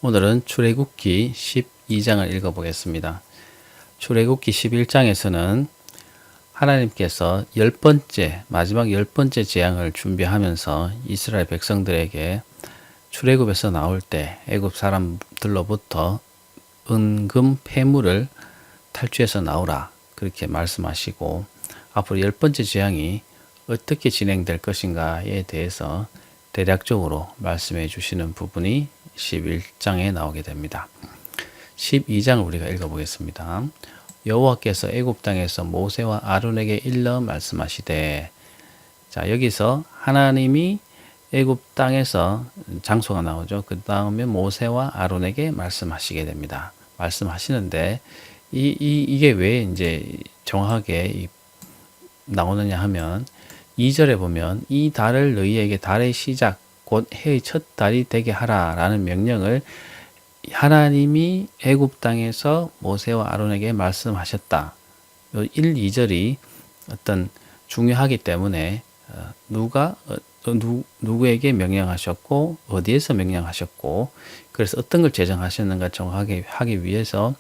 오늘은 출애굽기 12장을 읽어보겠습니다. 출애굽기 11장에서는 하나님께서 마지막 10번째 재앙을 준비하면서 이스라엘 백성들에게 출애굽에서 나올 때 애굽 사람들로부터 은금 폐물을 탈취해서 나오라 그렇게 말씀하시고, 앞으로 10번째 재앙이 어떻게 진행될 것인가에 대해서 대략적으로 말씀해 주시는 부분이 11장에 나오게 됩니다. 12장을 우리가 읽어보겠습니다. 여호와께서 애굽 땅에서 모세와 아론에게 일러 말씀하시되, 자, 여기서 하나님이 애굽 땅에서 장소가 나오죠. 그 다음에 모세와 아론에게 말씀하시게 됩니다. 말씀하시는데 이게 왜 이제 정확하게 나오느냐 하면, 2절에 보면 이 달을 너희에게 달의 시작 곧 해의 첫 달이 되게 하라 라는 명령을 하나님이 애굽 땅에서 모세와 아론에게 말씀하셨다. 1, 2절이 어떤 중요하기 때문에 누구에게 명령하셨고 어디에서 명령하셨고 그래서 어떤 걸 제정하셨는가 정확하게 하기 위해서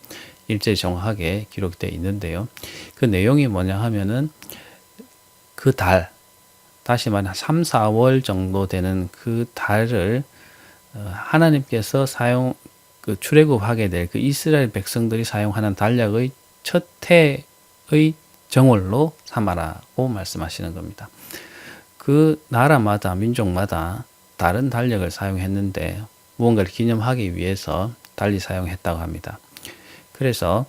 1절이 정확하게 기록되어 있는데요. 그 내용이 뭐냐 하면은 그 달, 다시 말해 3, 4월 정도 되는 그 달을 하나님께서 출애굽하게 될 그 이스라엘 백성들이 사용하는 달력의 첫 해의 정월로 삼아라고 말씀하시는 겁니다. 그 나라마다 민족마다 다른 달력을 사용했는데 무언가를 기념하기 위해서 달리 사용했다고 합니다. 그래서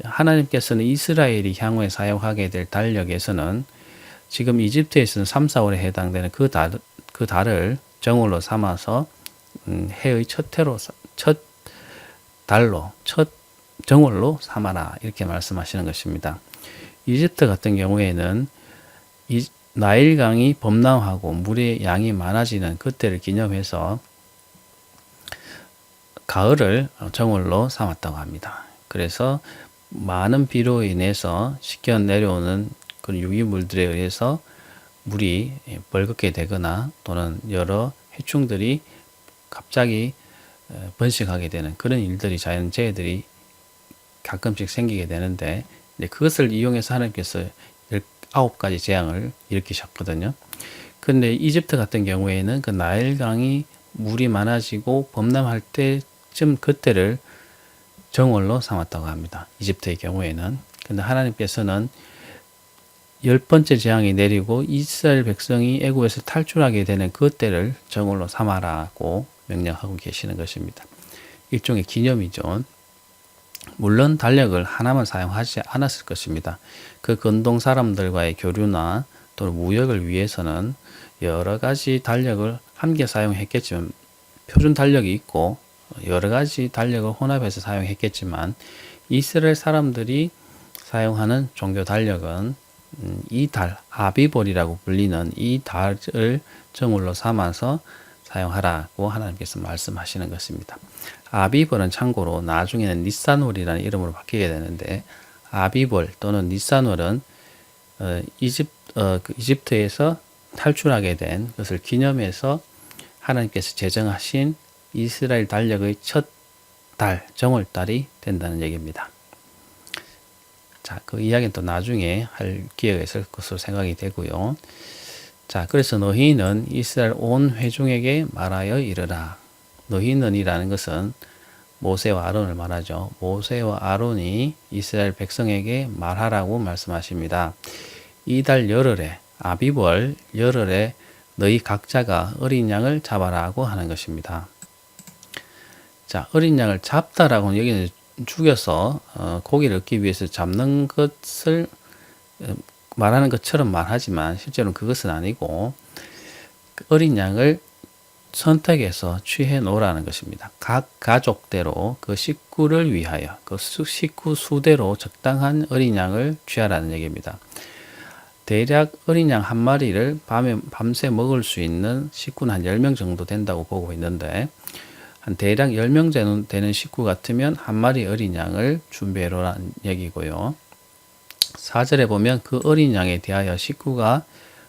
하나님께서는 이스라엘이 향후에 사용하게 될 달력에서는 지금 이집트에서는 3, 4월에 해당되는 그 달을 정월로 삼아서 해의 첫 정월로 삼아라 이렇게 말씀하시는 것입니다. 이집트 같은 경우에는 나일강이 범람하고 물의 양이 많아지는 그때를 기념해서 가을을 정월로 삼았다고 합니다. 그래서 많은 비로 인해서 식겨 내려오는 그 유기물들에 의해서 물이 벌겋게 되거나 또는 여러 해충들이 갑자기 번식하게 되는 그런 일들이, 자연재해들이 가끔씩 생기게 되는데, 그것을 이용해서 하나님께서 19가지 재앙을 일으키셨거든요. 근데 이집트 같은 경우에는 그 나일강이 물이 많아지고 범람할 때쯤 그때를 정월로 삼았다고 합니다. 이집트의 경우에는. 근데 하나님께서는 10번째 재앙이 내리고 이스라엘 백성이 애굽에서 탈출하게 되는 그때를 정월로 삼아라고 명령하고 계시는 것입니다. 일종의 기념이죠. 물론 달력을 하나만 사용하지 않았을 것입니다. 그 근동 사람들과의 교류나 또는 무역을 위해서는 여러 가지 달력을 함께 사용했겠지만, 표준 달력이 있고 여러 가지 달력을 혼합해서 사용했겠지만, 이스라엘 사람들이 사용하는 종교 달력은 이 달, 아비볼이라고 불리는 이 달을 정월로 삼아서 사용하라고 하나님께서 말씀하시는 것입니다. 아비볼은 참고로 나중에는 니산월이라는 이름으로 바뀌게 되는데, 아비볼 또는 니산월은 이집트에서 탈출하게 된 것을 기념해서 하나님께서 제정하신 이스라엘 달력의 첫 달, 정월달이 된다는 얘기입니다. 자, 그 이야기는 또 나중에 할 기회가 있을 것으로 생각이 되고요. 자, 그래서 너희는 이스라엘 온 회중에게 말하여 이르라. 너희는이라는 것은 모세와 아론을 말하죠. 모세와 아론이 이스라엘 백성에게 말하라고 말씀하십니다. 이 달 열흘에, 아비벌 열흘에 너희 각자가 어린 양을 잡아라고 하는 것입니다. 자, 어린 양을 잡다라고는 여기는 죽여서 고기를 얻기 위해서 잡는 것을 말하는 것처럼 말하지만 실제로는 그것은 아니고, 어린 양을 선택해서 취해 놓으라는 것입니다. 각 가족대로 그 식구를 위하여 그 식구 수대로 적당한 어린 양을 취하라는 얘기입니다. 대략 어린 양 한 마리를 밤새 먹을 수 있는 식구는 한 10명 정도 된다고 보고 있는데, 한 대략 10명 되는 식구 같으면 한 마리 어린 양을 준비해 놓으라는 얘기고요. 4절에 보면 그 어린 양에 대하여 식구가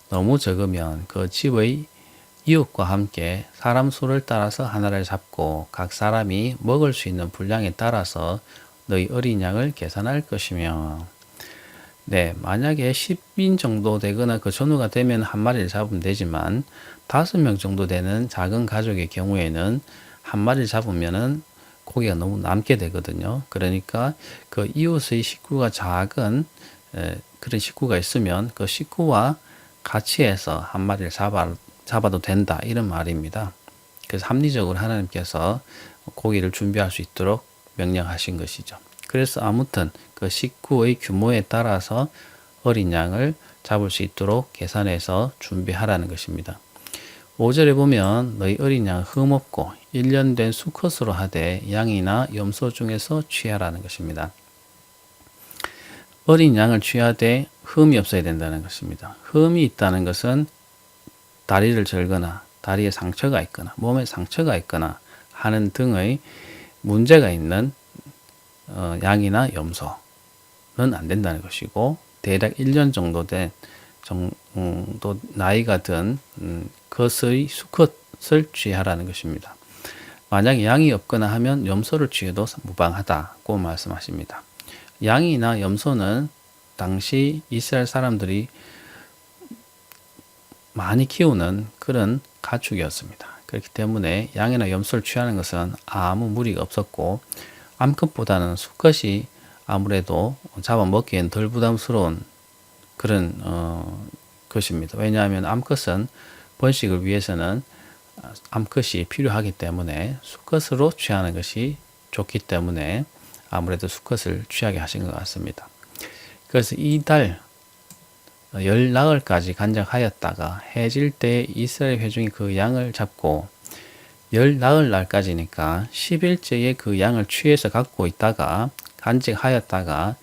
너무 적으면 그 집의 이웃과 함께 사람 수를 따라서 하나를 잡고 각 사람이 먹을 수 있는 분량에 따라서 너희 어린 양을 계산할 것이며. 네, 만약에 10인 정도 되거나 그 전후가 되면 한 마리를 잡으면 되지만 5명 정도 되는 작은 가족의 경우에는 한 마리를 잡으면은 고기가 너무 남게 되거든요. 그러니까 그 이웃의 식구가 작은 그런 식구가 있으면 그 식구와 같이 해서 한 마리를 잡아도 된다, 이런 말입니다. 그래서 합리적으로 하나님께서 고기를 준비할 수 있도록 명령하신 것이죠. 그래서 아무튼 그 식구의 규모에 따라서 어린 양을 잡을 수 있도록 계산해서 준비하라는 것입니다. 5절에 보면 너희 어린 양 흠없고 1년 된 수컷으로 하되 양이나 염소 중에서 취하라는 것입니다. 어린 양을 취하되 흠이 없어야 된다는 것입니다. 흠이 있다는 것은 다리를 절거나 다리에 상처가 있거나 몸에 상처가 있거나 하는 등의 문제가 있는 양이나 염소는 안 된다는 것이고, 대략 1년 정도 된 정도 나이가 든 것의 수컷을 취하라는 것입니다. 만약에 양이 없거나 하면 염소를 취해도 무방하다고 말씀하십니다. 양이나 염소는 당시 이스라엘 사람들이 많이 키우는 그런 가축이었습니다. 그렇기 때문에 양이나 염소를 취하는 것은 아무 무리가 없었고, 암컷보다는 수컷이 아무래도 잡아먹기엔 덜 부담스러운 그런 것입니다. 왜냐하면 암컷은 번식을 위해서는 암컷이 필요하기 때문에 수컷으로 취하는 것이 좋기 때문에 아무래도 수컷을 취하게 하신 것 같습니다. 그래서 이달 열 나흘까지 간직하였다가 해질 때 이스라엘 회중이 그 양을 잡고 열 나흘 날까지니까 10일째에 그 양을 취해서 갖고 있다가 간직하였다가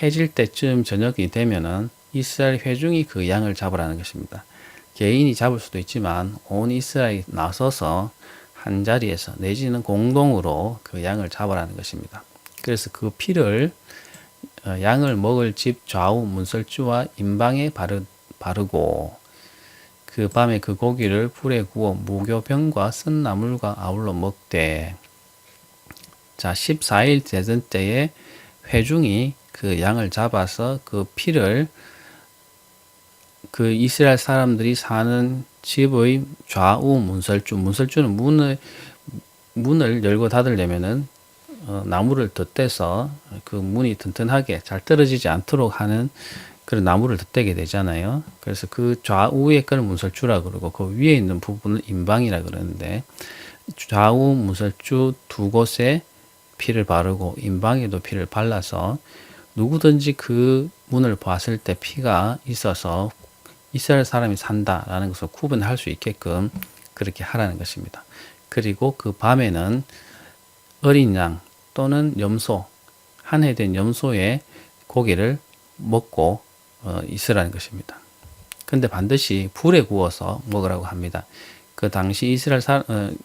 해질 때쯤 저녁이 되면은 이스라엘 회중이 그 양을 잡으라는 것입니다. 개인이 잡을 수도 있지만 온 이스라엘이 나서서 한 자리에서 내지는 공동으로 그 양을 잡으라는 것입니다. 그래서 그 피를 양을 먹을 집 좌우 문설주와 임방에 바르고 그 밤에 그 고기를 불에 구워 무교병과 쓴 나물과 아울러 먹되, 자 14일 되던 때에 회중이 그 양을 잡아서 그 피를 그 이스라엘 사람들이 사는 집의 좌우 문설주는 문을 열고 닫으려면은 나무를 덧대서 그 문이 튼튼하게 잘 떨어지지 않도록 하는 그런 나무를 덧대게 되잖아요. 그래서 그 좌우에 거는 문설주라 그러고 그 위에 있는 부분은 임방이라 그러는데, 좌우 문설주 두 곳에 피를 바르고 임방에도 피를 발라서 누구든지 그 문을 봤을 때 피가 있어서 이스라엘 사람이 산다라는 것을 구분할 수 있게끔 그렇게 하라는 것입니다. 그리고 그 밤에는 어린 양 또는 염소, 한 해 된 염소의 고기를 먹고 있으라는 것입니다. 근데 반드시 불에 구워서 먹으라고 합니다. 그 당시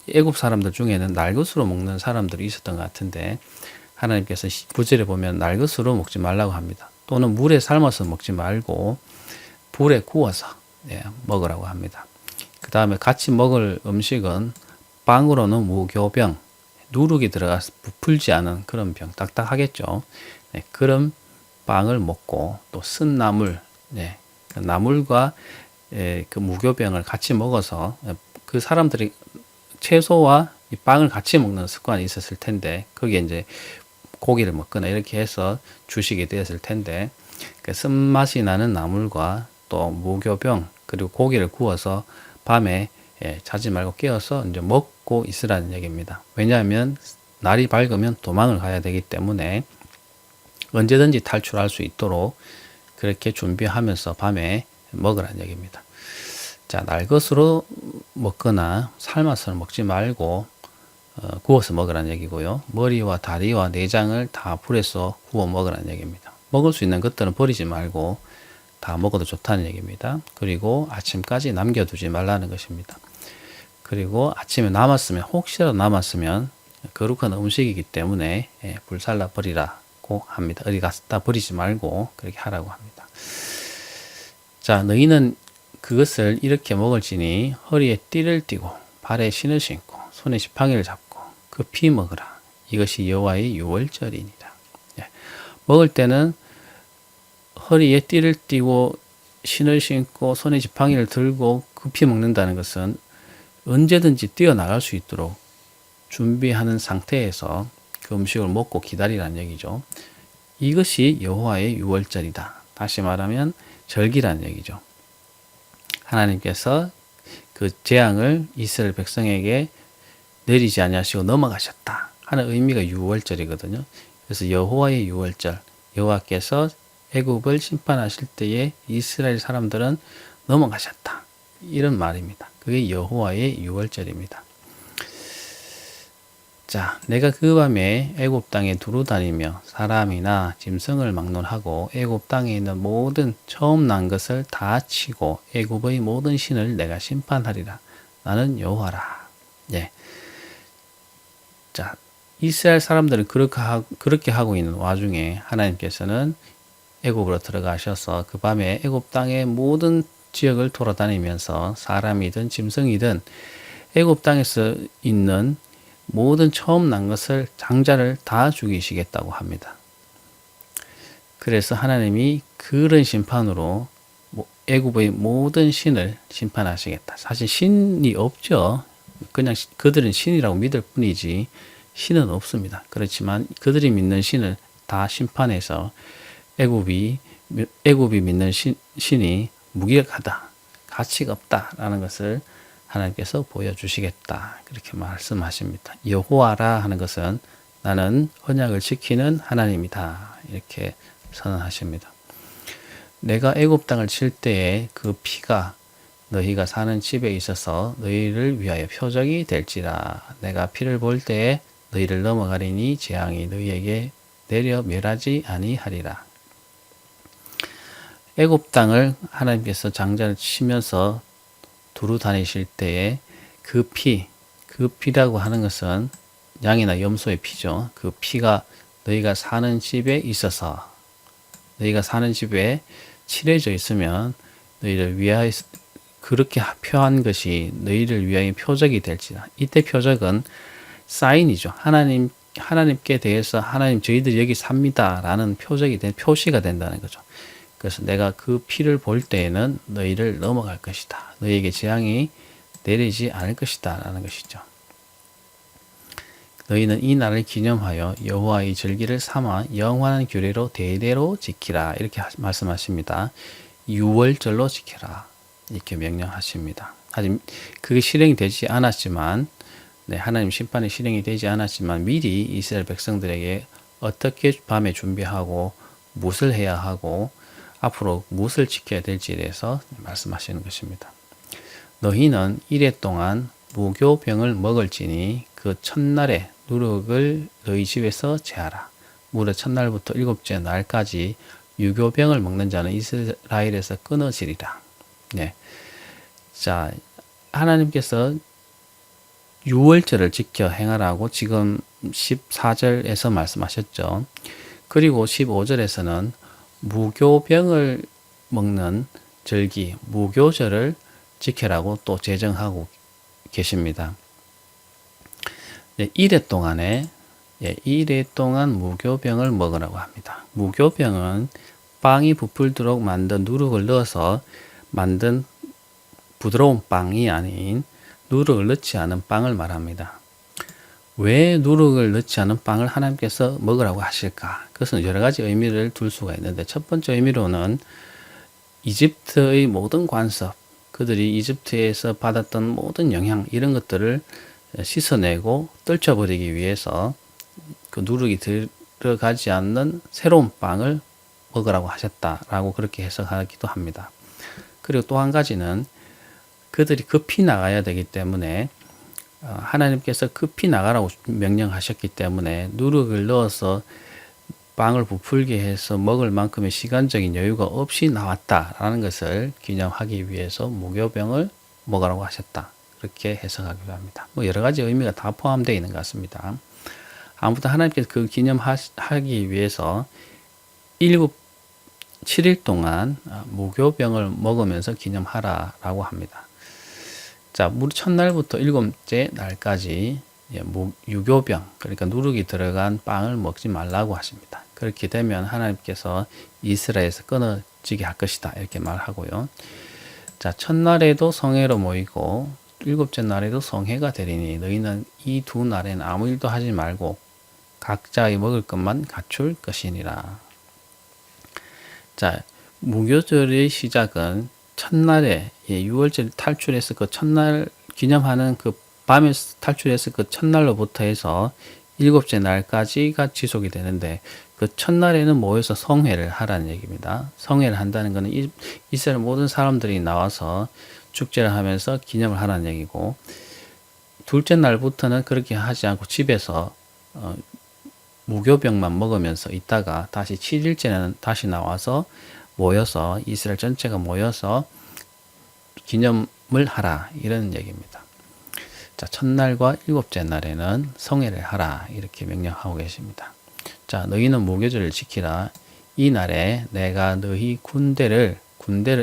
애굽 사람들 중에는 날것으로 먹는 사람들이 있었던 것 같은데, 하나님께서 9절에 보면 날것으로 먹지 말라고 합니다. 또는 물에 삶아서 먹지 말고 불에 구워서 먹으라고 합니다. 그 다음에 같이 먹을 음식은 빵으로는 무교병, 누룩이 들어가서 부풀지 않은 그런 병, 딱딱하겠죠. 그런 빵을 먹고 또 쓴 나물, 그 나물과 그 무교병을 같이 먹어서 그 사람들이 채소와 이 빵을 같이 먹는 습관이 있었을 텐데, 거기에 이제 고기를 먹거나 이렇게 해서 주식이 되었을 텐데, 그 쓴맛이 나는 나물과 또 무교병 그리고 고기를 구워서 밤에 자지 말고 깨어서 이제 먹고 있으라는 얘기입니다. 왜냐하면 날이 밝으면 도망을 가야 되기 때문에 언제든지 탈출할 수 있도록 그렇게 준비하면서 밤에 먹으라는 얘기입니다. 자, 날것으로 먹거나 삶아서 먹지 말고 구워서 먹으라는 얘기고요. 머리와 다리와 내장을 다 불에서 구워 먹으라는 얘기입니다. 먹을 수 있는 것들은 버리지 말고 다 먹어도 좋다는 얘기입니다. 그리고 아침까지 남겨두지 말라는 것입니다. 그리고 아침에 혹시라도 남았으면 거룩한 음식이기 때문에 불살라 버리라고 합니다. 어디 갖다 버리지 말고 그렇게 하라고 합니다. 자, 너희는 그것을 이렇게 먹을지니 허리에 띠를 띠고 발에 신을 신고 손에 지팡이를 잡고 급히 먹으라. 이것이 여호와의 유월절이니라. 예. 먹을 때는 허리에 띠를 띠고 신을 신고 손에 지팡이를 들고 급히 먹는다는 것은 언제든지 뛰어나갈 수 있도록 준비하는 상태에서 그 음식을 먹고 기다리라는 얘기죠. 이것이 여호와의 유월절이다. 다시 말하면 절기라는 얘기죠. 하나님께서 그 재앙을 이스라엘 백성에게 내리지 아니하시고 넘어가셨다 하는 의미가 유월절이거든요. 그래서 여호와의 유월절, 여호와께서 애굽을 심판하실 때에 이스라엘 사람들은 넘어가셨다 이런 말입니다. 그게 여호와의 유월절입니다. 자, 내가 그 밤에 애굽 땅에 두루 다니며 사람이나 짐승을 막론하고 애굽 땅에 있는 모든 처음 난 것을 다 치고 애굽의 모든 신을 내가 심판하리라. 나는 여호와라. 예. 자, 이스라엘 사람들은 그렇게 하고 있는 와중에 하나님께서는 애굽으로 들어가셔서 그 밤에 애굽 땅의 모든 지역을 돌아다니면서 사람이든 짐승이든 애굽 땅에서 있는 모든 처음 난 것을 장자를 다 죽이시겠다고 합니다. 그래서 하나님이 그런 심판으로 애굽의 모든 신을 심판하시겠다. 사실 신이 없죠. 그냥 그들은 신이라고 믿을 뿐이지 신은 없습니다. 그렇지만 그들이 믿는 신을 다 심판해서 애굽이 믿는 신이 무기력하다, 가치가 없다라는 것을 하나님께서 보여주시겠다. 그렇게 말씀하십니다. 여호와라 하는 것은 나는 언약을 지키는 하나님이다. 이렇게 선언하십니다. 내가 애굽 땅을 칠 때에 그 피가 너희가 사는 집에 있어서 너희를 위하여 표적이 될지라. 내가 피를 볼 때에 너희를 넘어가리니 재앙이 너희에게 내려 멸하지 아니하리라. 애굽 땅을 하나님께서 장자를 치면서 두루 다니실 때에 그 피라고 하는 것은 양이나 염소의 피죠. 그 피가 너희가 사는 집에 있어서 너희가 사는 집에 칠해져 있으면 너희를 위하여 그렇게 표한 것이 너희를 위하여 표적이 될지라. 이때 표적은 사인이죠. 하나님께 대해서 하나님 저희들이 여기 삽니다라는 표시가 된다는 거죠. 그래서 내가 그 피를 볼 때에는 너희를 넘어갈 것이다. 너희에게 재앙이 내리지 않을 것이다. 라는 것이죠. 너희는 이 날을 기념하여 여호와의 절기를 삼아 영원한 규례로 대대로 지키라. 이렇게 말씀하십니다. 유월절로 지켜라. 이렇게 명령하십니다. 아직 그게 실행이 되지 않았지만, 하나님 심판이 실행이 되지 않았지만 미리 이스라엘 백성들에게 어떻게 밤에 준비하고 무엇을 해야 하고 앞으로 무엇을 지켜야 될지에 대해서 말씀하시는 것입니다. 너희는 이래 동안 무교병을 먹을지니 그 첫날에 누룩을 너희 집에서 제하라. 무려 첫날부터 일곱째 날까지 유교병을 먹는 자는 이스라엘에서 끊어지리라. 네. 자, 하나님께서 유월절을 지켜 행하라고 지금 14절에서 말씀하셨죠. 그리고 15절에서는 무교병을 먹는 절기, 무교절을 지켜라고 또 제정하고 계십니다. 이래 동안 무교병을 먹으라고 합니다. 무교병은 빵이 부풀도록 만든 누룩을 넣어서 만든 부드러운 빵이 아닌 누룩을 넣지 않은 빵을 말합니다. 왜 누룩을 넣지 않은 빵을 하나님께서 먹으라고 하실까? 그것은 여러 가지 의미를 둘 수가 있는데 첫 번째 의미로는 이집트의 모든 관습, 그들이 이집트에서 받았던 모든 영향 이런 것들을 씻어내고 떨쳐버리기 위해서 그 누룩이 들어가지 않는 새로운 빵을 먹으라고 하셨다라고 그렇게 해석하기도 합니다. 그리고 또 한 가지는 그들이 급히 나가야 되기 때문에 하나님께서 급히 나가라고 명령하셨기 때문에 누룩을 넣어서 빵을 부풀게 해서 먹을 만큼의 시간적인 여유가 없이 나왔다라는 것을 기념하기 위해서 무교병을 먹으라고 하셨다. 그렇게 해석하기도 합니다. 여러 가지 의미가 다 포함되어 있는 것 같습니다. 아무튼 하나님께서 그 기념하기 위해서 7일 동안 무교병을 먹으면서 기념하라라고 합니다. 자, 첫날부터 일곱째 날까지 유교병, 그러니까 누룩이 들어간 빵을 먹지 말라고 하십니다. 그렇게 되면 하나님께서 이스라엘에서 끊어지게 할 것이다, 이렇게 말하고요. 자, 첫날에도 성회로 모이고 일곱째 날에도 성회가 되리니 너희는 이 두 날에는 아무 일도 하지 말고 각자의 먹을 것만 갖출 것이니라. 자, 무교절의 시작은 첫날에 6월절 탈출해서 그 첫날 기념하는 그 밤에 탈출해서 그 첫날로부터 해서 일곱째 날까지가 지속이 되는데 그 첫날에는 모여서 성회를 하라는 얘기입니다. 성회를 한다는 것은 이스라엘 모든 사람들이 나와서 축제를 하면서 기념을 하라는 얘기고, 둘째 날부터는 그렇게 하지 않고 집에서 무교병만 먹으면서 있다가 다시 7일째는 다시 나와서 모여서 이스라엘 전체가 모여서 기념을 하라, 이런 얘기입니다. 자, 첫날과 일곱째 날에는 성회를 하라, 이렇게 명령하고 계십니다. 자, 너희는 무교절을 지키라. 이 날에 내가 너희 군대를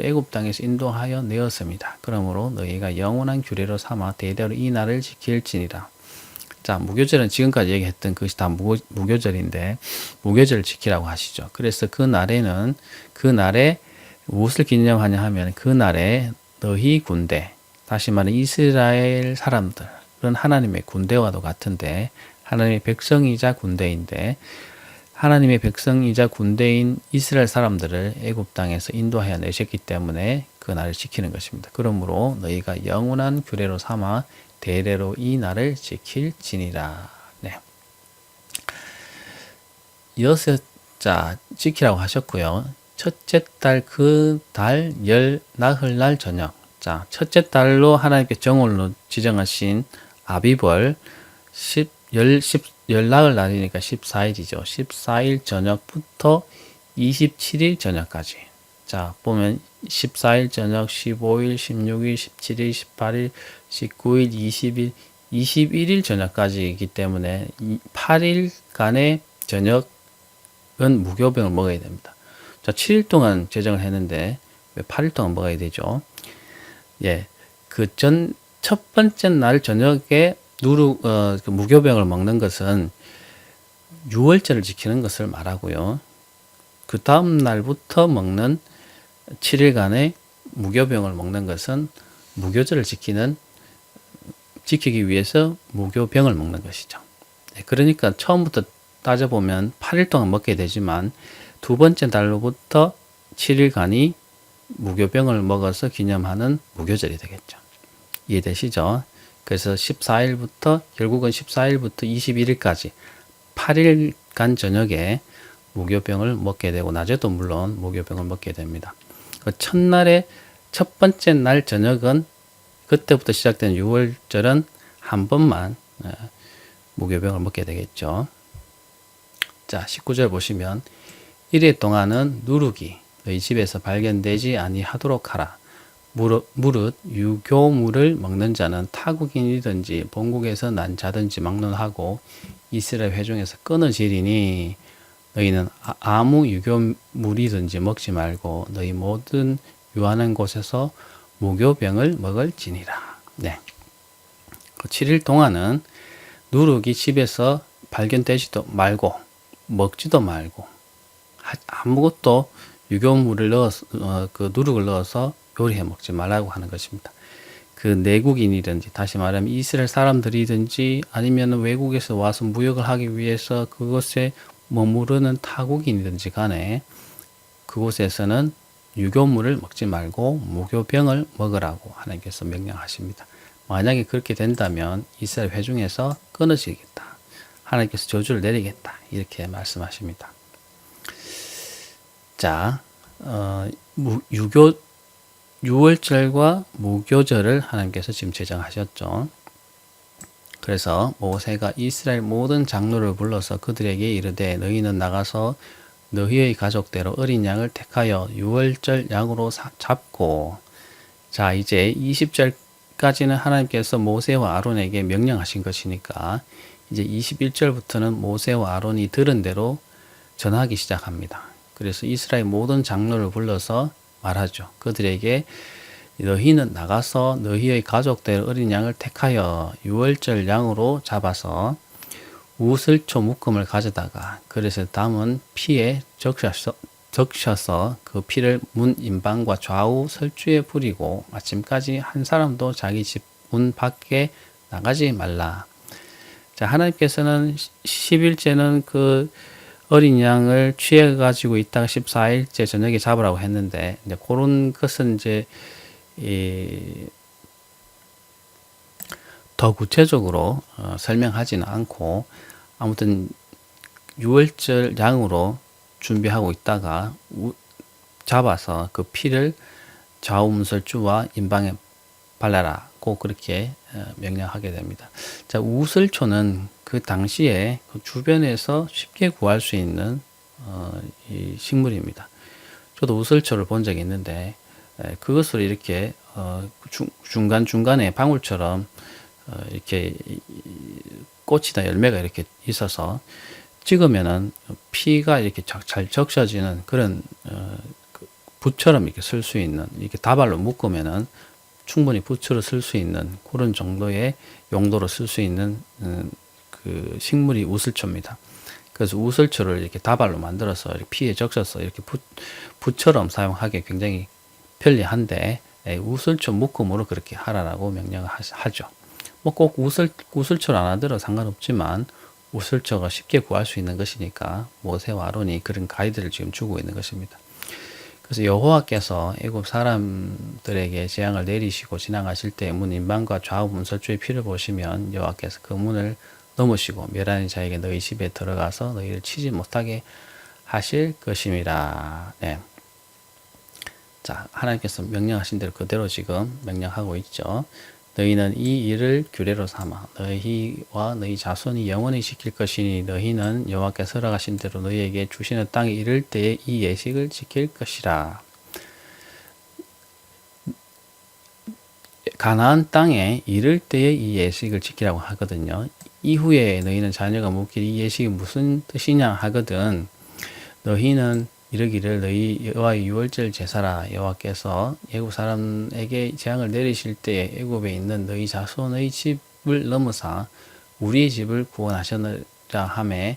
애굽 땅에서 인도하여 내었습니다. 그러므로 너희가 영원한 규례로 삼아 대대로 이 날을 지킬지니라. 자, 무교절은 지금까지 얘기했던 그것이 다 무교절인데 무교절을 지키라고 하시죠. 그래서 그 날에 무엇을 기념하냐 하면 그 날에 너희 군대, 다시 말해 이스라엘 사람들은 하나님의 군대와도 같은데 하나님의 백성이자 군대인데, 하나님의 백성이자 군대인 이스라엘 사람들을 애굽 땅에서 인도하여 내셨기 때문에 그 날을 지키는 것입니다. 그러므로 너희가 영원한 규례로 삼아 대대로 이 날을 지킬지니라. 네. 여섯자 지키라고 하셨고요. 첫째 달 그 달 열 나흘날 저녁. 자, 첫째 달로 하나님께 정월로 지정하신 아비벌 열나흘 날이니까 14일이죠. 14일 저녁부터 27일 저녁까지. 자, 보면 14일 저녁, 15일, 16일, 17일, 18일, 19일, 20일, 21일 저녁까지이기 때문에 8일간의 저녁은 무교병을 먹어야 됩니다. 자, 7일 동안 제정을 했는데 왜 8일 동안 먹어야 되죠? 예, 첫 번째 날 저녁에 그 무교병을 먹는 것은 6월절을 지키는 것을 말하고요. 그 다음 날부터 먹는 7일간의 무교병을 먹는 것은 무교절을 지키기 위해서 무교병을 먹는 것이죠. 네, 그러니까 처음부터 따져보면 8일 동안 먹게 되지만 두 번째 달로부터 7일간이 무교병을 먹어서 기념하는 무교절이 되겠죠. 이해되시죠? 그래서 결국은 14일부터 21일까지 8일간 저녁에 무교병을 먹게 되고, 낮에도 물론 무교병을 먹게 됩니다. 그 첫날에 첫 번째 날 저녁은 그때부터 시작된 6월절은 한 번만 무교병을 먹게 되겠죠. 자, 19절 보시면 이래 동안은 누룩이 너희 집에서 발견되지 아니하도록 하라. 무릇 유교물을 먹는 자는 타국인이든지 본국에서 난 자든지 막론하고 이스라엘 회중에서 끊어지리니 너희는 아무 유교물이든지 먹지 말고 너희 모든 유하는 곳에서 무교병을 먹을지니라. 네. 그 7일 동안은 누룩이 집에서 발견되지도 말고 먹지도 말고 아무것도 유교물을 그 누룩을 넣어서 요리해 먹지 말라고 하는 것입니다. 그 내국인이든지, 다시 말하면 이스라엘 사람들이든지 아니면 외국에서 와서 무역을 하기 위해서 그곳에 머무르는 타국인이든지 간에 그곳에서는 유교물을 먹지 말고 무교병을 먹으라고 하나님께서 명령하십니다. 만약에 그렇게 된다면 이스라엘 회중에서 끊어지겠다, 하나님께서 저주를 내리겠다, 이렇게 말씀하십니다. 자, 6월절과 무교절을 하나님께서 지금 제정하셨죠. 그래서 모세가 이스라엘 모든 장로를 불러서 그들에게 이르되 너희는 나가서 너희의 가족대로 어린 양을 택하여 6월절 양으로 잡고, 자, 이제 20절까지는 하나님께서 모세와 아론에게 명령하신 것이니까 이제 21절부터는 모세와 아론이 들은 대로 전하기 시작합니다. 그래서 이스라엘 모든 장로를 불러서 말하죠. 그들에게 너희는 나가서 너희의 가족들 어린 양을 택하여 유월절 양으로 잡아서 우슬초 묶음을 가져다가 그릇에 담은 피에 적셔서 그 피를 문 인방과 좌우 설주에 뿌리고 아침까지 한 사람도 자기 집 문 밖에 나가지 말라. 자, 하나님께서는 10일째는 그 어린 양을 취해 가지고 있다가 14일째 저녁에 잡으라고 했는데, 이제 그런 것은 이제 더 구체적으로 설명하지는 않고, 아무튼 6월절 양으로 준비하고 있다가 잡아서 그 피를 좌우문설주와 인방에 발라라고 그렇게 명령하게 됩니다. 자, 우슬초는 그 당시에 그 주변에서 쉽게 구할 수 있는 이 식물입니다. 저도 우슬초를 본 적이 있는데 그것을 이렇게 중간중간에 방울처럼 이렇게 꽃이나 열매가 이렇게 있어서 찍으면은 피가 이렇게 잘 적셔지는 그런 붓처럼 이렇게 쓸 수 있는, 이렇게 다발로 묶으면은 충분히 붓으로 쓸 수 있는 그런 정도의 용도로 쓸 수 있는 그 식물이 우슬초입니다. 그래서 우슬초를 이렇게 다발로 만들어서 피에 적셔서 이렇게 붓처럼 사용하기 굉장히 편리한데, 우슬초 묶음으로 그렇게 하라라고 명령을 하죠. 뭐 꼭 우슬초를 안 하더라도 상관없지만 우슬초가 쉽게 구할 수 있는 것이니까 모세와 아론이 그런 가이드를 지금 주고 있는 것입니다. 그래서 여호와께서 애굽 사람들에게 재앙을 내리시고 지나가실 때 문 인방과 좌우 문설주의 피를 보시면 여호와께서 그 문을 넘으시고 멸하는 자에게 너희 집에 들어가서 너희를 치지 못하게 하실 것임이라. 네. 자, 하나님께서 명령하신 대로 그대로 지금 명령하고 있죠. 너희는 이 일을 규례로 삼아 너희와 너희 자손이 영원히 지킬 것이니 너희는 여호와께서 허락하신 대로 너희에게 주시는 땅에 이를 때에 이 예식을 지킬 것이라. 가나안 땅에 이를 때에 이 예식을 지키라고 하거든요. 이후에 너희는 자녀가 묻길 이 예식이 무슨 뜻이냐 하거든. 너희는 이르기를 너희 여호와의 유월절 제사라. 여호와께서 애굽 사람에게 재앙을 내리실 때에 애굽에 있는 너희 자손의 집을 넘어사 우리의 집을 구원하셨느라 하매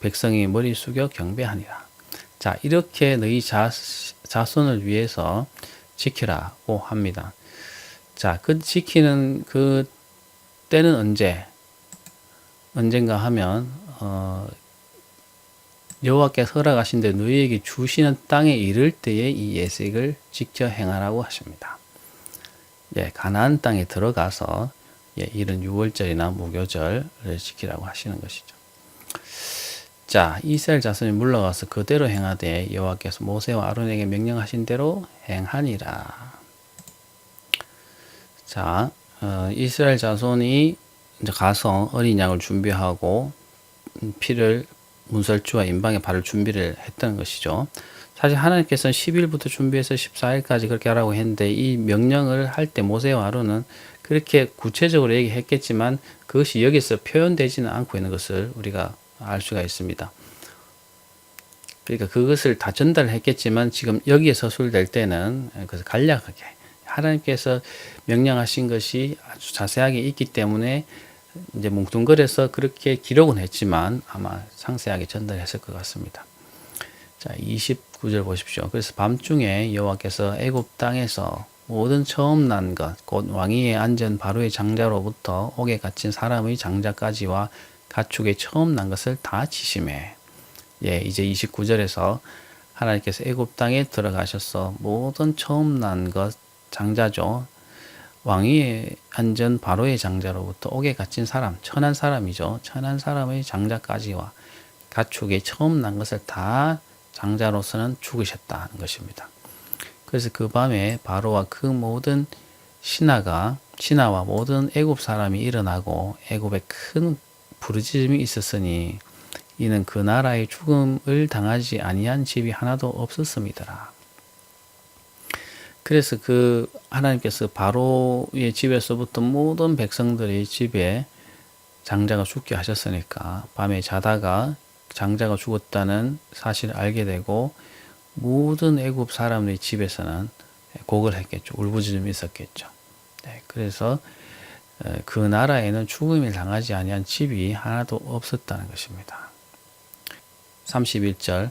백성이 머리 숙여 경배하니라. 자, 이렇게 너희 자손을 위해서 지키라고 합니다. 자, 그 지키는 그 때는 언젠가 하면 여호와께서 허락하신 데 너희에게 주시는 땅에 이를 때에 이 예식을 지켜 행하라고 하십니다. 예, 가나안 땅에 들어가서 이런 유월절이나 무교절을 지키라고 하시는 것이죠. 자, 이스라엘 자손이 물러가서 그대로 행하되 여호와께서 모세와 아론에게 명령하신 대로 행하니라. 자, 이스라엘 자손이 이제 가서 어린 양을 준비하고 피를 문설주와 인방에 바를 준비를 했던 것이죠. 사실 하나님께서는 10일부터 준비해서 14일까지 그렇게 하라고 했는데 이 명령을 할 때 모세와 아론은 그렇게 구체적으로 얘기했겠지만 그것이 여기서 표현되지는 않고 있는 것을 우리가 알 수가 있습니다. 그러니까 그것을 다 전달을 했겠지만 지금 여기에 서술될 때는 그래서 간략하게 하나님께서 명령하신 것이 아주 자세하게 있기 때문에 이제 뭉뚱그려서 그렇게 기록은 했지만 아마 상세하게 전달했을 것 같습니다. 자, 29절 보십시오. 그래서 밤중에 여호와께서 애굽 땅에서 모든 처음 난 것, 곧 왕위에 앉은 바로의 장자로부터 옥에 갇힌 사람의 장자까지와 가축의 처음 난 것을 다 치심해. 예, 이제 29절에서 하나님께서 애굽 땅에 들어가셔서 모든 처음 난 것, 장자죠. 왕위에 앉은 바로의 장자로부터 옥에 갇힌 사람, 천한 사람이죠. 천한 사람의 장자까지와 가축의 처음 난 것을 다 장자로서는 죽으셨다는 것입니다. 그래서 그 밤에 바로와 그 모든 신하와 모든 애굽 사람이 일어나고 애굽에 큰 부르짖음이 있었으니 이는 그 나라의 죽음을 당하지 아니한 집이 하나도 없었습니다. 그래서 그 하나님께서 바로의 집에서부터 모든 백성들의 집에 장자가 죽게 하셨으니까 밤에 자다가 장자가 죽었다는 사실을 알게 되고 모든 애굽 사람들의 집에서는 곡을 했겠죠. 울부짖음이 있었겠죠. 네, 그래서 그 나라에는 죽음을 당하지 아니한 집이 하나도 없었다는 것입니다. 31절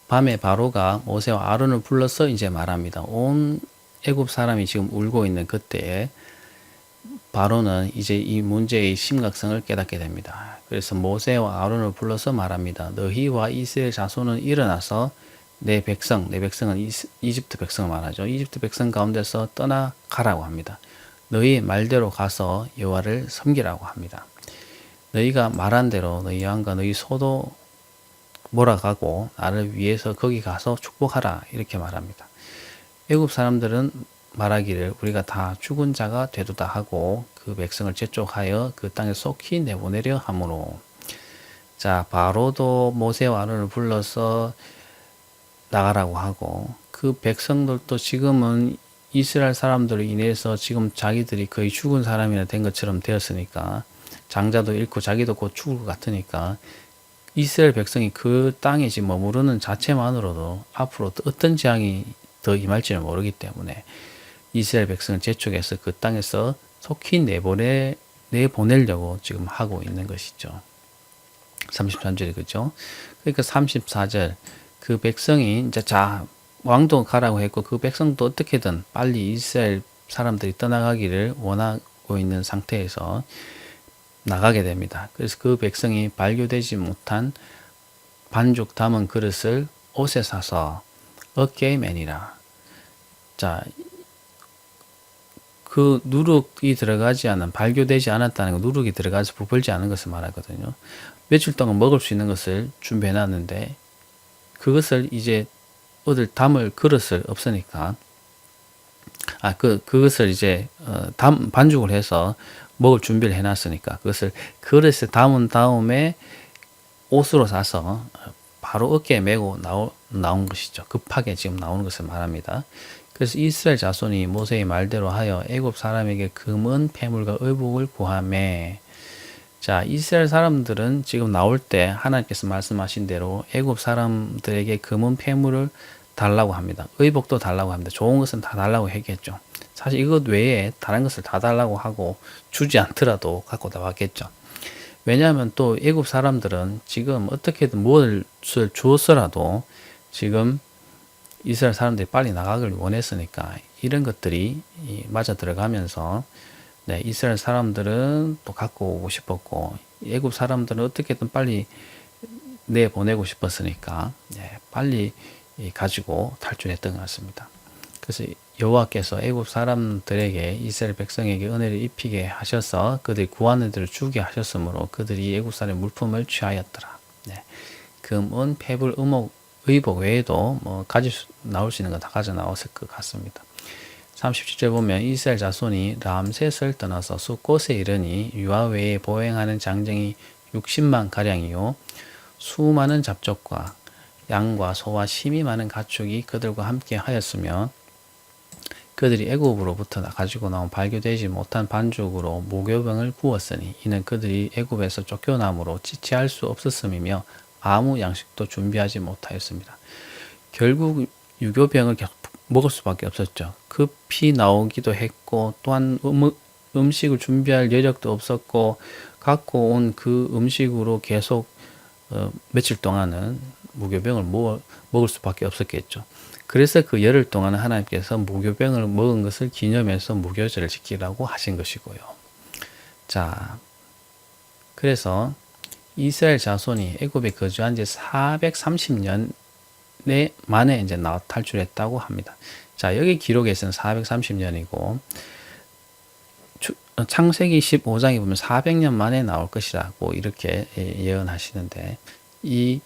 밤에 바로가 모세와 아론을 불러서 이제 말합니다. 온 애굽 사람이 지금 울고 있는 그때에 바로는 이제 이 문제의 심각성을 깨닫게 됩니다. 그래서 모세와 아론을 불러서 말합니다. 너희와 이스라엘 자손은 일어나서 내 백성은 이집트 백성을 말하죠. 이집트 백성 가운데서 떠나가라고 합니다. 너희 말대로 가서 여호와를 섬기라고 합니다. 너희가 말한 대로 너희 왕과 너희 소도 몰아가고 나를 위해서 거기 가서 축복하라 이렇게 말합니다. 애굽 사람들은 말하기를 우리가 다 죽은 자가 되도다 하고 그 백성을 재촉하여 그 땅에 속히 내보내려 하므로 자 바로도 모세와 아론을 불러서 나가라고 하고 그 백성들도 지금은 이스라엘 사람들로 인해서 지금 자기들이 거의 죽은 사람이나 된 것처럼 되었으니까 장자도 잃고 자기도 곧 죽을 것 같으니까 이스라엘 백성이 그 땅에 지금 머무르는 자체만으로도 앞으로 어떤 재앙이 더 임할지는 모르기 때문에 이스라엘 백성을 재촉해서 그 땅에서 속히 내보내려고 지금 하고 있는 것이죠. 33절이 그죠? 그러니까 34절 그 백성이 이제 왕도 가라고 했고 그 백성도 어떻게든 빨리 이스라엘 사람들이 떠나가기를 원하고 있는 상태에서 나가게 됩니다. 그래서 그 백성이 발교되지 못한 반죽 담은 그릇을 옷에 사서 어깨에 매니라. 자, 그 누룩이 들어가지 않은, 발교되지 않았다는 거, 누룩이 들어가서 부풀지 않은 것을 말하거든요. 며칠 동안 먹을 수 있는 것을 준비해 놨는데, 그것을 이제 어딜 담을 그릇을 없으니까, 그것을 이제, 반죽을 해서 먹을 준비를 해 놨으니까, 그것을 그릇에 담은 다음에 옷으로 사서 바로 어깨에 메고 나온 것이죠. 급하게 지금 나오는 것을 말합니다. 그래서 이스라엘 자손이 모세의 말대로 하여 애굽 사람에게 금은 패물과 의복을 구하매 자 이스라엘 사람들은 지금 나올 때 하나님께서 말씀하신 대로 애굽 사람들에게 금은 패물을 달라고 합니다. 의복도 달라고 합니다. 좋은 것은 다 달라고 했겠죠. 사실 이것 외에 다른 것을 다 달라고 하고 주지 않더라도 갖고 나왔겠죠. 왜냐하면 또 애굽 사람들은 지금 어떻게든 무엇을 주었어라도 지금 이스라엘 사람들이 빨리 나가길 원했으니까 이런 것들이 맞아 들어가면서 네, 이스라엘 사람들은 또 갖고 오고 싶었고 애굽 사람들은 어떻게든 빨리 내보내고 싶었으니까 네, 빨리 가지고 탈출했던 것 같습니다. 그래서 여호와께서 애굽 사람들에게 이스라엘 백성에게 은혜를 입히게 하셔서 그들이 구하는 대로 주게 하셨으므로 그들이 애굽 사람의 물품을 취하였더라. 네. 금은 패불 의복 외에도 나올 수 있는 거 다 가져 나왔을 것 같습니다. 37절 보면 이스라엘 자손이 람셋을 떠나서 숫곳에 이르니 유아 외에 보행하는 장정이 60만 가량이요 수많은 잡족과 양과 소와 심이 많은 가축이 그들과 함께 하였으며 그들이 애굽으로부터 가지고 나온 발교되지 못한 반죽으로 무교병을 구웠으니 이는 그들이 애굽에서 쫓겨남으로 지체할 수 없었음이며 아무 양식도 준비하지 못하였습니다. 결국 유교병을 먹을 수밖에 없었죠. 급히 나오기도 했고 또한 음식을 준비할 여력도 없었고 갖고 온 그 음식으로 계속 며칠 동안은 무교병을 먹을 수밖에 없었겠죠. 그래서 그 열흘 동안 하나님께서 무교병을 먹은 것을 기념해서 무교절을 지키라고 하신 것이고요. 자, 그래서 이스라엘 자손이 애굽에 거주한 지 430년 만에 이제 탈출했다고 합니다. 자, 여기 기록에서는 430년이고 창세기 15장에 보면 400년 만에 나올 것이라고 이렇게 예언하시는데 이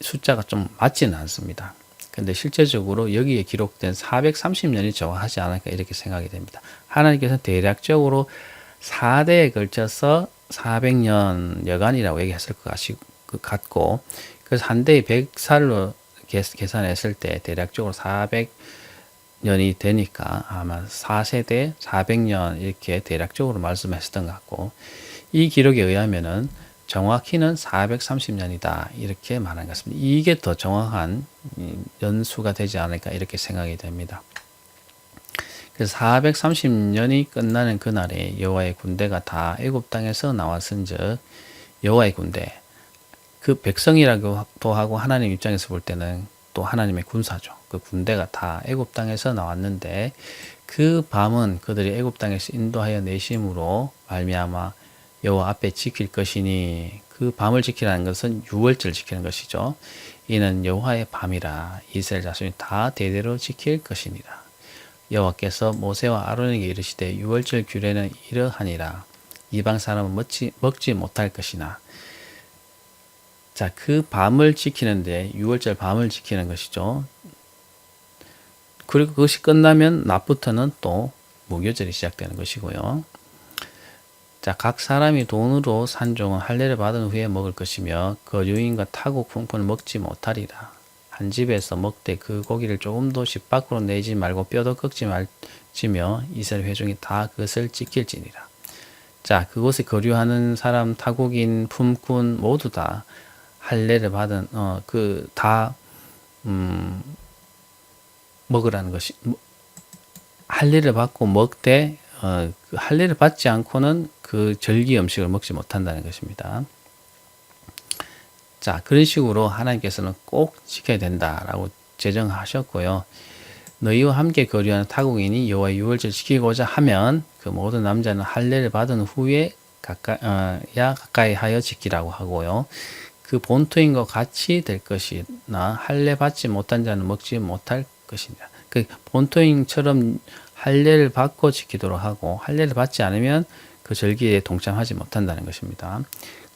숫자가 좀 맞지는 않습니다. 근데 실제적으로 여기에 기록된 430년이 정확하지 않을까 이렇게 생각이 됩니다. 하나님께서 대략적으로 4대에 걸쳐서 400년 여간이라고 얘기했을 것 같고 그래서 한 대에 100살로 계산했을 때 대략적으로 400년이 되니까 아마 4세대 400년 이렇게 대략적으로 말씀하셨던 것 같고 이 기록에 의하면은 정확히는 430년이다. 이렇게 말한 것입니다. 이게 더 정확한 연수가 되지 않을까 이렇게 생각이 됩니다. 그래서 430년이 끝나는 그날에 여호와의 군대가 다 애굽 땅에서 나왔은즉 여호와의 군대, 그 백성이라고도 하고 하나님 입장에서 볼 때는 또 하나님의 군사죠. 그 군대가 다 애굽 땅에서 나왔는데 그 밤은 그들이 애굽 땅에서 인도하여 내심으로 말미암아 여호와 앞에 지킬 것이니, 그 밤을 지키라는 것은 유월절을 지키는 것이죠. 이는 여호와의 밤이라 이스라엘 자손이 다 대대로 지킬 것이니라. 여호와께서 모세와 아론에게 이르시되 유월절 규례는 이러하니라. 이방 사람은 먹지 못할 것이나. 자, 그 밤을 지키는데 유월절 밤을 지키는 것이죠. 그리고 그것이 끝나면 낮부터는 또 무교절이 시작되는 것이고요. 자, 각 사람이 돈으로 산 종은 할례를 받은 후에 먹을 것이며 거류인과 타국 풍포는 먹지 못하리라. 한 집에서 먹되 그 고기를 조금도 집 밖으로 내지 말고 뼈도 꺾지 말지며 이스라엘 회중이 다 그것을 지킬지니라. 자, 그곳에 거류하는 사람, 타국인, 품꾼 모두 다 할례를 받은 먹으라는 것이, 할례를 받고 먹되 그 할례를 받지 않고는 그 절기 음식을 먹지 못한다는 것입니다. 자, 그런 식으로 하나님께서는 꼭 지켜야 된다라고 제정하셨고요. 너희와 함께 거류하는 타국인이 여호와의 유월절 지키고자 하면 그 모든 남자는 할례를 받은 후에 가까이 하여 지키라고 하고요. 그 본토인과 같이 될 것이나 할례 받지 못한 자는 먹지 못할 것이니라. 그 본토인처럼 할례를 받고 지키도록 하고 할례를 받지 않으면 그 절기에 동참하지 못한다는 것입니다.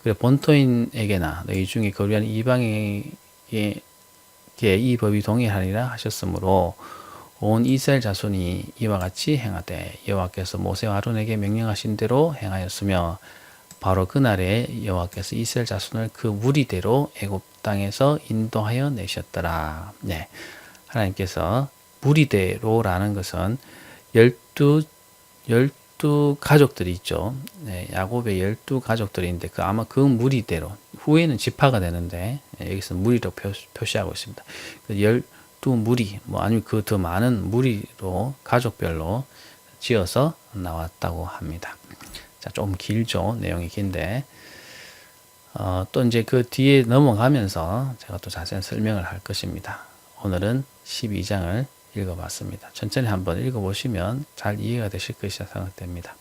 그리고 본토인에게나 너희 중에 거류하는 이방에게 이 법이 동일하리라 하셨으므로 온 이스라엘 자손이 이와 같이 행하되 여호와께서 모세와 아론에게 명령하신 대로 행하였으며 바로 그날에 여호와께서 이스라엘 자손을 그 무리대로 애굽 땅에서 인도하여 내셨더라. 네, 하나님께서 무리대로라는 것은 열두 가족들이 있죠. 네, 야곱의 12가족들인데 아마 그 무리대로, 후에는 지파가 되는데 여기서 무리로 표시하고 있습니다. 그 12무리, 아니면 그 더 많은 무리로 가족별로 지어서 나왔다고 합니다. 자, 좀 길죠. 내용이 긴데 또 이제 그 뒤에 넘어가면서 제가 또 자세한 설명을 할 것입니다. 오늘은 12장을 읽어봤습니다. 천천히 한번 읽어보시면 잘 이해가 되실 것이라 생각됩니다.